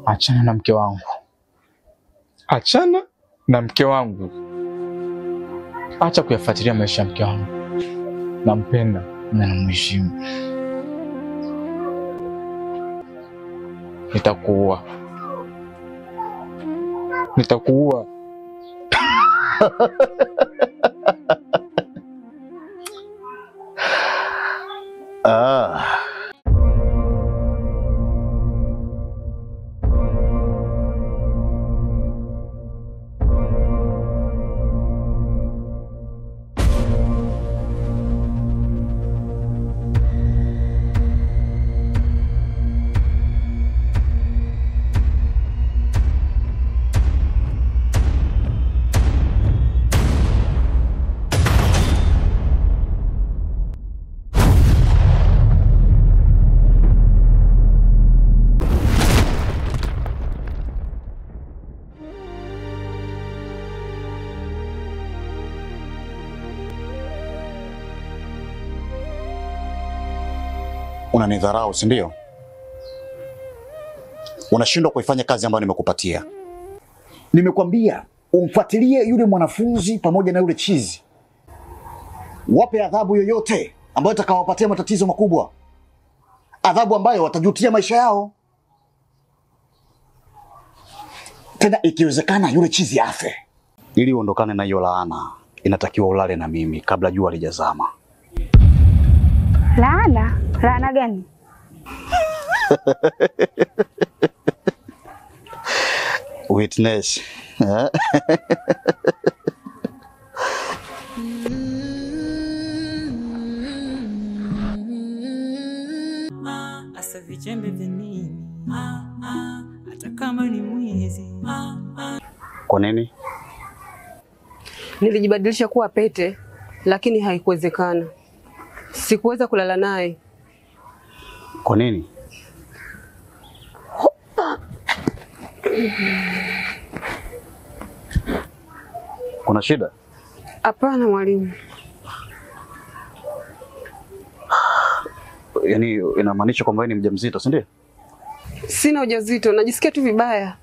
Achana na mke wangu. Achana na mke wangu. Acha kuyafuatilia maisha ya mke wangu. Nampenda na namheshimu. Nitakuua. Nitakuua. Unanidharau, si ndio? Unashindwa kuifanya kazi ambayo nimekupatia. Nimekwambia umfuatilie yule mwanafunzi pamoja na yule chizi. Wape adhabu yoyote ambayo itakawapatia matatizo makubwa. Adhabu ambayo watajutia maisha yao. Tena ikiwezekana yule chizi afe. Ili uondokane na hiyo laana, inatakiwa ulale na mimi kabla jua lijazama. Laana? Laana gani? Witness. Asa vijembe vya nini? Hata kama ni mwizi. Kwa nini? Nilijibadilisha kuwa pete, lakini haikuwezekana. Sikuweza kulala naye. Kwa nini? Kuna shida? Hapana mwalimu. Yaani inamaanisha kwamba wewe ni mjamzito, si ndio? Sina ujauzito, najisikia tu vibaya.